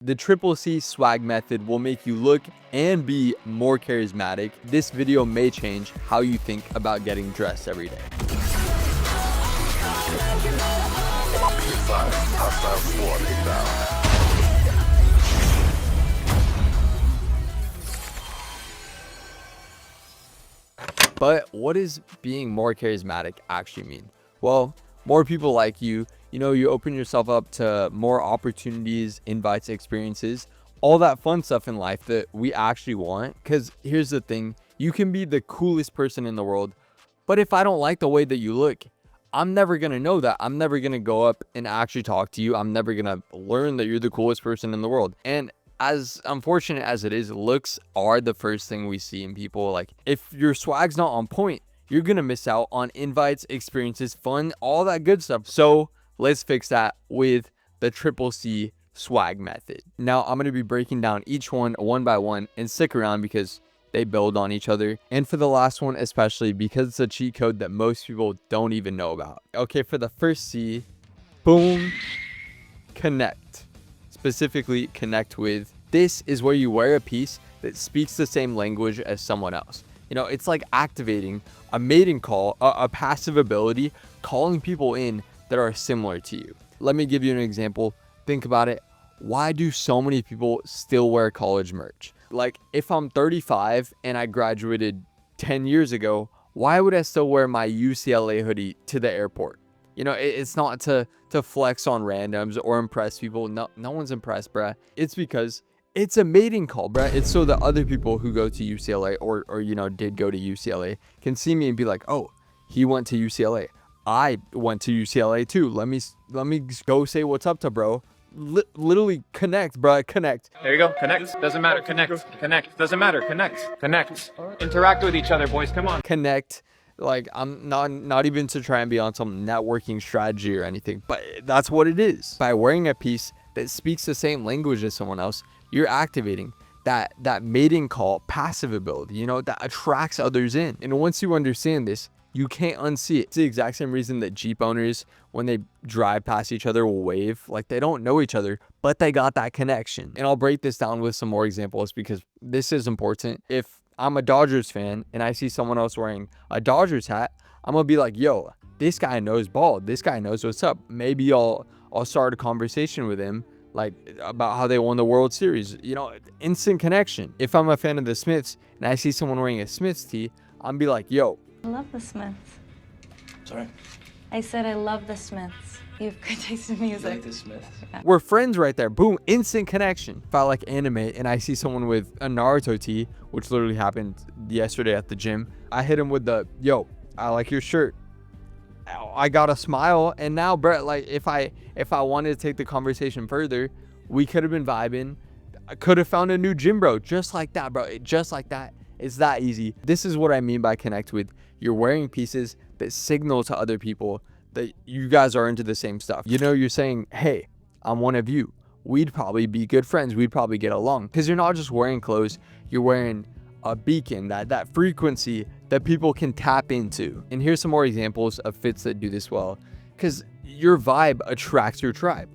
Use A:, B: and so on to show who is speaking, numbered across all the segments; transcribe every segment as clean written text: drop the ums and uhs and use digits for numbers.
A: The triple C swag method will make you look and be more charismatic. This video may change how you think about getting dressed every day. But what does being more charismatic actually mean? Well, more people like you. You open yourself up to more opportunities, invites, experiences, all that fun stuff in life that we actually want. Because here's the thing, you can be the coolest person in the world, but if I don't like the way that you look, I'm never going to know that. I'm never going to go up and actually talk to you. I'm never going to learn that you're the coolest person in the world. And as unfortunate as it is, looks are the first thing we see in people. Like, if your swag's not on point, you're going to miss out on invites, experiences, fun, all that good stuff. So let's fix that with the triple C swag method. Now, I'm going to be breaking down each one by one, and stick around because they build on each other. And for the last one, especially because it's a cheat code that most people don't even know about. Okay, for the first C, boom, connect. Specifically, connect with. This is where you wear a piece that speaks the same language as someone else. It's like activating a mating call, a passive ability, calling people in that are similar to you. Let me give you an example. Think about it. Why do so many people still wear college merch? Like, if I'm 35 and I graduated 10 years ago, why would I still wear my UCLA hoodie to the airport? It's not to flex on randoms or impress people. No one's impressed, bruh. It's because it's a mating call, bruh. It's so that other people who go to UCLA or did go to UCLA can see me and be like, oh, he went to UCLA. I went to UCLA too. Let me go say what's up to bro. Literally connect, bro. Connect.
B: There you go. Connect. Doesn't matter. Connect. Doesn't matter. Connect. Interact with each other, boys. Come on.
A: Connect. Like, I'm not even to try and be on some networking strategy or anything, but that's what it is. By wearing a piece that speaks the same language as someone else, you're activating that mating call passive ability, that attracts others in. And once you understand this, you can't unsee it. It's the exact same reason that Jeep owners, when they drive past each other, will wave. Like, they don't know each other, but they got that connection. And I'll break this down with some more examples because this is important. If I'm a Dodgers fan and I see someone else wearing a Dodgers hat, I'm gonna be like, yo, this guy knows ball. This guy knows what's up. Maybe I'll start a conversation with him, like, about how they won the World Series. Instant connection. If I'm a fan of the Smiths and I see someone wearing a Smiths tee, I'm be like, yo,
C: I love the Smiths.
D: Sorry?
C: I said I love the Smiths. You have good taste in music.
D: You like the Smiths?
C: Yeah.
A: we're friends right there. Boom, instant connection. If I like anime and I see someone with a Naruto tee, which literally happened yesterday at the gym, I hit him with the, yo, I like your shirt. I got a smile. And now, Brett, like, if I wanted to take the conversation further, we could have been vibing. I could have found a new gym bro, just like that, bro. Just like that. It's that easy. This is what I mean by connect with. You're wearing pieces that signal to other people that you guys are into the same stuff. You're saying, hey, I'm one of you. We'd probably be good friends. We'd probably get along. Because you're not just wearing clothes. You're wearing a beacon, that frequency that people can tap into. And here's some more examples of fits that do this well. Because your vibe attracts your tribe.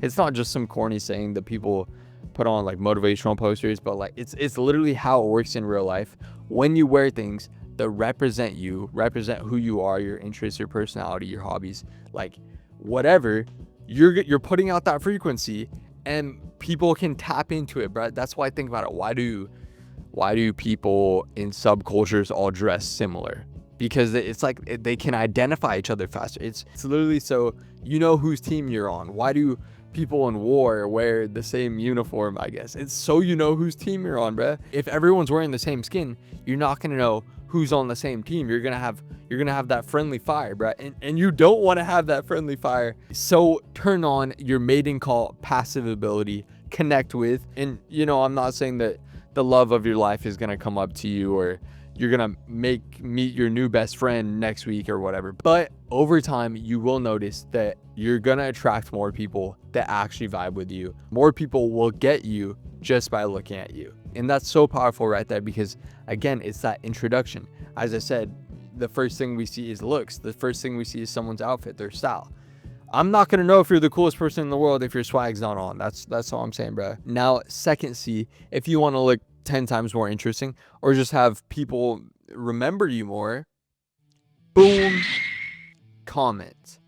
A: It's not just some corny saying that people put on like motivational posters, but like it's literally how it works in real life. When you wear things that represent who you are, your interests, your personality, your hobbies, like whatever, you're putting out that frequency and people can tap into it, bro. That's why I think about it. Why do people in subcultures all dress similar? Because it's like they can identify each other faster. It's literally so you know whose team you're on. Why do people in war wear the same uniform? I guess it's so you know whose team you're on, bruh. If everyone's wearing the same skin, you're not gonna know who's on the same team. You're gonna have that friendly fire, bruh, and you don't want to have that friendly fire. So turn on your mating call passive ability, connect with. And I'm not saying that the love of your life is gonna come up to you or you're gonna meet your new best friend next week or whatever, but over time you will notice that you're gonna attract more people that actually vibe with you. More people will get you just by looking at you. And that's so powerful right there, because again, it's that introduction. As I said, the first thing we see is looks. The first thing we see is someone's outfit, their style. I'm not gonna know if you're the coolest person in the world if your swag's not on. That's all I'm saying, bro. Now, second C, if you want to look 10 times more interesting or just have people remember you more, boom, comment.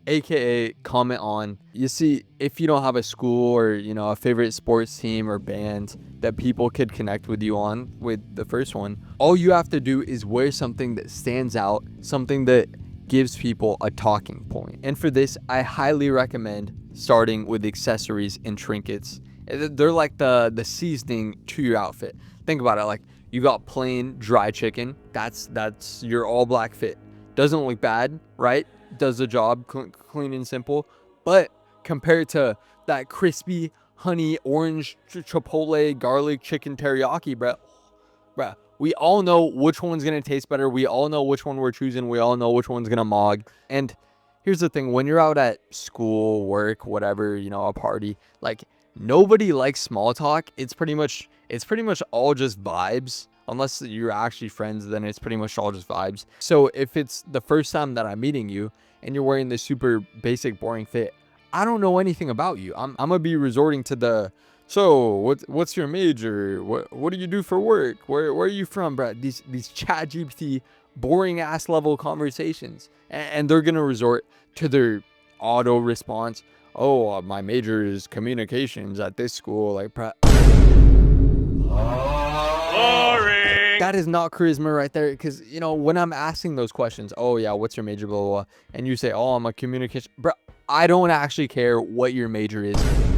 A: AKA comment on. You see, if you don't have a school or, a favorite sports team or band that people could connect with you on with the first one, all you have to do is wear something that stands out, something that gives people a talking point. And for this, I highly recommend starting with accessories and trinkets. They're like the seasoning to your outfit. Think about it, like you got plain dry chicken. That's your all black fit. Doesn't look bad, right? Does the job clean and simple. But compared to that crispy honey orange chipotle garlic chicken teriyaki, bruh, we all know which one's gonna taste better. We all know which one we're choosing. We all know which one's gonna mog. And here's the thing, when you're out at school, work, whatever, a party, like nobody likes small talk. It's pretty much all just vibes. Unless you're actually friends, then it's pretty much all just vibes. So if it's the first time that I'm meeting you and you're wearing this super basic, boring fit, I don't know anything about you. I'm gonna be resorting to the, so what's your major? What do you do for work? Where are you from, bro? These chat GPT boring ass level conversations, and they're gonna resort to their auto response. Oh, my major is communications at this school. Like, bro. That is not charisma right there, because when I'm asking those questions, oh yeah, what's your major, blah, blah, blah, and you say, oh, I'm a communication, bro, I don't actually care what your major is.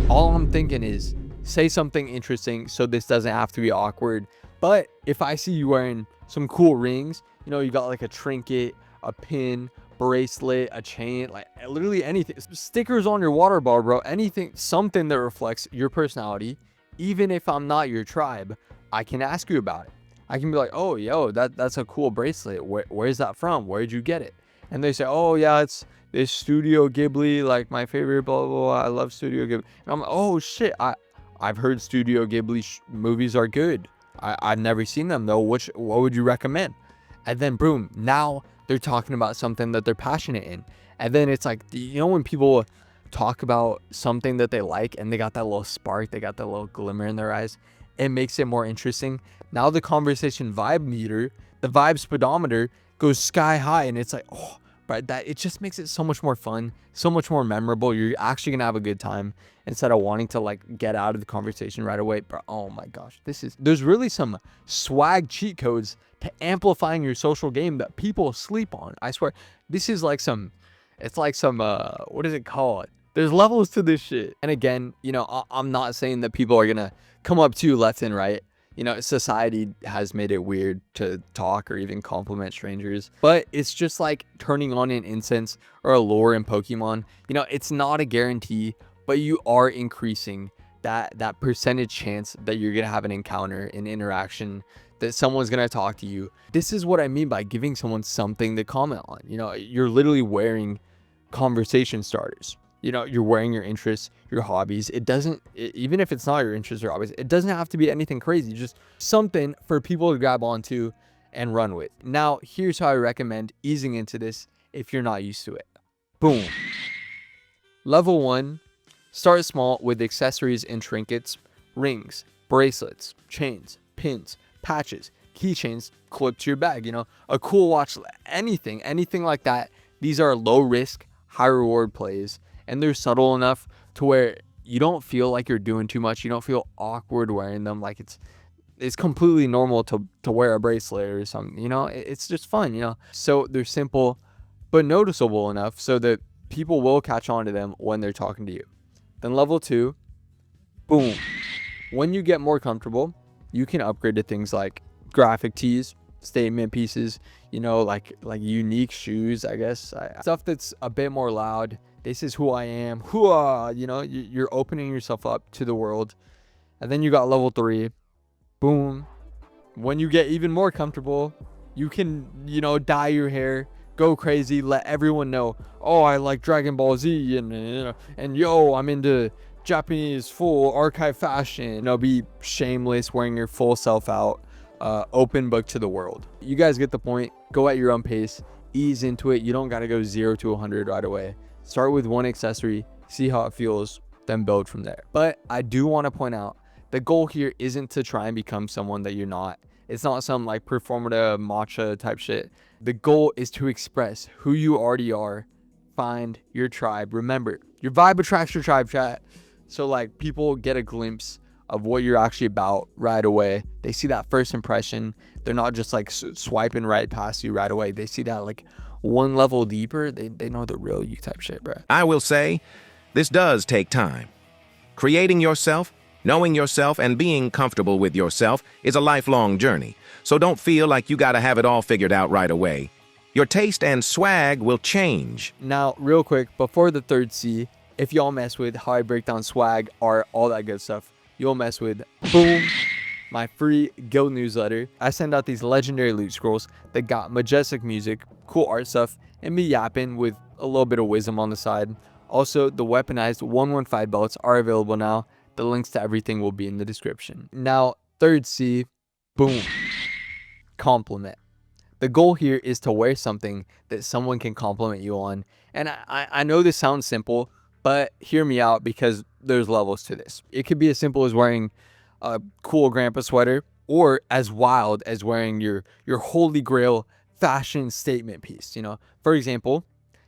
A: All I'm thinking is say something interesting so this doesn't have to be awkward. But if I see you wearing some cool rings, you got like a trinket, a pin, bracelet, a chain, like literally anything, stickers on your water bottle, bro, anything, something that reflects your personality, even if I'm not your tribe, I can ask you about it. I can be like, oh, yo, that's a cool bracelet. Where's that from? Where'd you get it? And they say, oh, yeah, it's this Studio Ghibli, like my favorite, blah, blah, blah. I love Studio Ghibli. And I'm like, oh, shit. I've heard Studio Ghibli movies are good. I've never seen them, though. What would you recommend? And then, boom, now they're talking about something that they're passionate in. And then it's like, when people talk about something that they like and they got that little spark, they got that little glimmer in their eyes, it makes it more interesting. Now the conversation vibe meter, the vibe speedometer goes sky high, and it's like, oh, right, that it just makes it so much more fun, so much more memorable. You're actually gonna have a good time instead of wanting to like get out of the conversation right away. But oh my gosh, there's really some swag cheat codes to amplifying your social game that people sleep on. I swear, this is like it's like some what is it called? There's levels to this shit. And again, I'm not saying that people are gonna come up to you left and right. Society has made it weird to talk or even compliment strangers, but it's just like turning on an incense or a lure in Pokemon. It's not a guarantee, but you are increasing that percentage chance that you're gonna have an encounter, an interaction, that someone's gonna talk to you. This is what I mean by giving someone something to comment on. You're literally wearing conversation starters. You're wearing your interests, your hobbies. Even if it's not your interests or hobbies, it doesn't have to be anything crazy. Just something for people to grab onto and run with. Now, here's how I recommend easing into this if you're not used to it. Boom. Level 1, start small with accessories and trinkets, rings, bracelets, chains, pins, patches, keychains, clip to your bag, a cool watch, anything like that. These are low risk, high reward plays. And they're subtle enough to where you don't feel like you're doing too much. You don't feel awkward wearing them. Like it's completely normal to wear a bracelet or something. It's just fun. So they're simple, but noticeable enough so that people will catch on to them when they're talking to you. Then level 2, boom. When you get more comfortable, you can upgrade to things like graphic tees, statement pieces, like unique shoes, I guess. Stuff that's a bit more loud. This is who I am. You're opening yourself up to the world. And then you got level 3. Boom. When you get even more comfortable, you can, dye your hair, go crazy, let everyone know, oh, I like Dragon Ball Z, and yo, I'm into Japanese full archive fashion. Be shameless, wearing your full self out, open book to the world. You guys get the point. Go at your own pace, ease into it. You don't got to go 0 to 100 right away. Start with one accessory, see how it feels, then build from there. But I do want to point out, the goal here isn't to try and become someone that you're not. It's not some like performative matcha type shit. The goal is to express who you already are. Find your tribe. Remember, your vibe attracts your tribe, chat. So like people get a glimpse of what you're actually about right away. They see that first impression. They're not just like swiping right past you right away. They see that like one level deeper. They know the real you type shit, bro.
D: I will say, this does take time. Creating yourself, knowing yourself, and being comfortable with yourself is a lifelong journey. So don't feel like you gotta have it all figured out right away. Your taste and swag will change.
A: Now, real quick, before the third C, if y'all mess with how I break down swag, art, all that good stuff, you'll mess with, boom, my free guild newsletter. I send out these legendary loot scrolls that got majestic music, cool art stuff, and me yapping with a little bit of wisdom on the side. Also, the weaponized 115 belts are available now. The links to everything will be in the description. Now, third C, boom, compliment. The goal here is to wear something that someone can compliment you on. And I know this sounds simple, but hear me out because there's levels to this. It could be as simple as wearing a cool grandpa sweater, or as wild as wearing your holy grail fashion statement piece. You know, for example,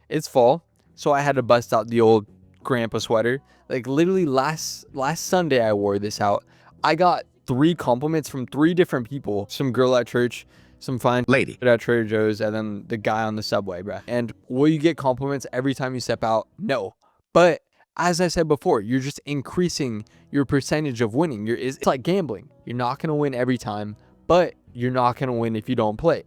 A: it's fall, so I had to bust out the old grandpa sweater. Like literally last Sunday I wore this out. I got 3 compliments from 3 different people. Some girl at church, some fine
D: Lady
A: at Trader Joe's, and then the guy on the subway, bruh. And will you get compliments every time you step out? No. But as I said before, you're just increasing your percentage of winning. It's like gambling. You're not going to win every time, but you're not going to win if you don't play.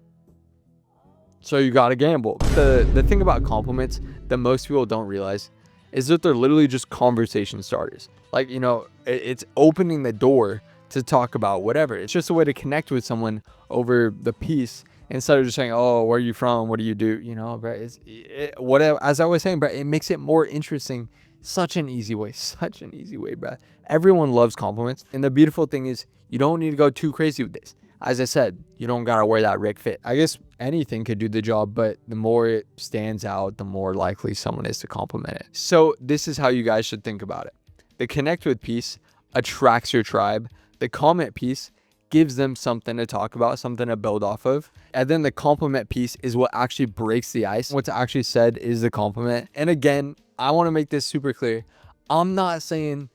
A: So you got to gamble. The thing about compliments that most people don't realize is that they're literally just conversation starters. Like, you know, it's opening the door to talk about whatever. It's just a way to connect with someone over the piece instead of just saying, oh, where are you from? What do you do? You know, bro, whatever. As I was saying, bro, it makes it more interesting. Such an easy way, bro. Everyone loves compliments. And the beautiful thing is you don't need to go too crazy with this. As I said, you don't got to wear that Rick fit. I guess anything could do the job, but the more it stands out, the more likely someone is to compliment it. So this is how you guys should think about it. The connect with piece attracts your tribe. The comment piece gives them something to talk about, something to build off of. And then the compliment piece is what actually breaks the ice. What's actually said is the compliment. And again, I want to make this super clear. I'm not saying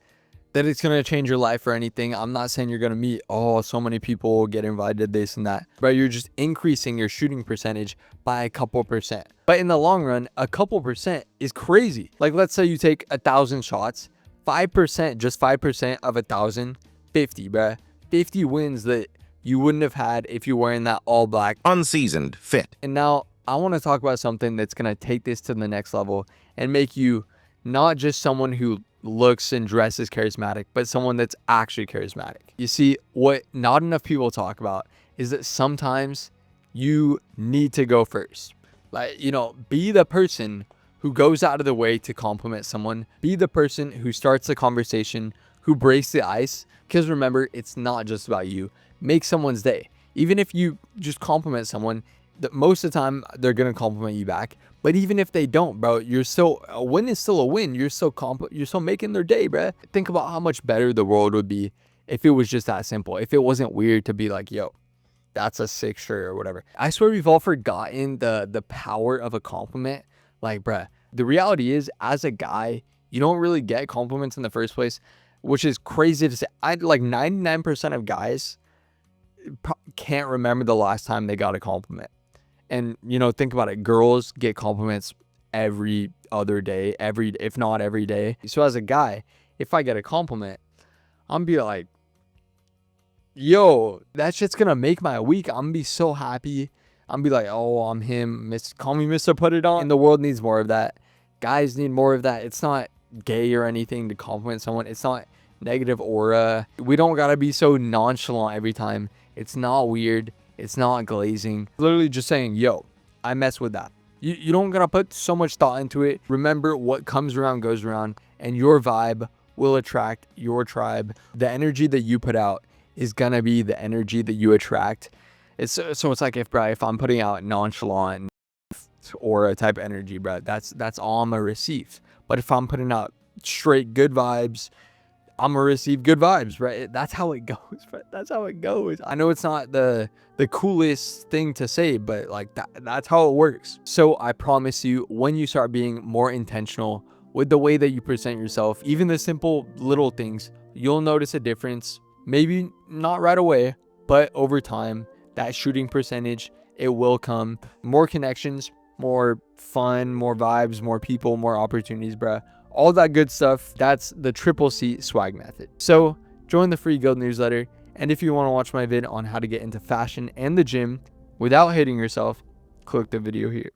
A: that it's going to change your life or anything. I'm not saying you're going to meet, oh, so many people, get invited to this and that. But you're just increasing your shooting percentage by a couple percent. But in the long run, a couple percent is crazy. Like, let's say you take 1,000 shots, 5%, just 5% of 1,000, 50, bruh. 50 wins that you wouldn't have had if you're wearing that all black
D: unseasoned fit.
A: And now I want to talk about something that's going to take this to the next level and make you not just someone who looks and dresses charismatic, but someone that's actually charismatic. You see, what not enough people talk about is that sometimes you need to go first. Like, you know, be the person who goes out of the way to compliment someone. Be the person who starts the conversation, who breaks the ice. Because remember, it's not just about you. Make someone's day. Even if you just compliment someone, most of the time they're gonna compliment you back. But even if they don't, bro, you're still, a win is still a win. You're still making their day, bro. Think about how much better the world would be if it was just that simple. If it wasn't weird to be like, yo, that's a sick shirt or whatever. I swear we've all forgotten the power of a compliment. Like, bruh, the reality is, as a guy, you don't really get compliments in the first place, which is crazy to say. Like 99% of guys can't remember the last time they got a compliment. And, you know, think about it. Girls get compliments every other day, if not every day. So as a guy, if I get a compliment, I'm be like, yo, that shit's gonna make my week. I'm gonna be so happy. I'm be like, oh, I'm him. Call me Mr. Put It On. And the world needs more of that. Guys need more of that. It's not gay or anything to compliment someone. It's not negative aura. We don't gotta be so nonchalant every time. It's not weird. It's not glazing. Literally just saying, yo, I mess with that. You don't gotta put so much thought into it. Remember, what comes around goes around, and your vibe will attract your tribe. The energy that you put out is gonna be the energy that you attract. So it's like if I'm putting out nonchalant, aura type energy, bro. That's all I'm gonna receive. But if I'm putting out straight good vibes, I'm gonna receive good vibes, right? That's how it goes, bro. That's how it goes. I know it's not the coolest thing to say, but like that's how it works. So I promise you, when you start being more intentional with the way that you present yourself, even the simple little things, you'll notice a difference. Maybe not right away, but over time, that shooting percentage, it will come. More connections, more fun, more vibes, more people, more opportunities, bruh. All that good stuff. That's the Triple C swag method. So join the free guild newsletter. And if you want to watch my vid on how to get into fashion and the gym without hating yourself, click the video here.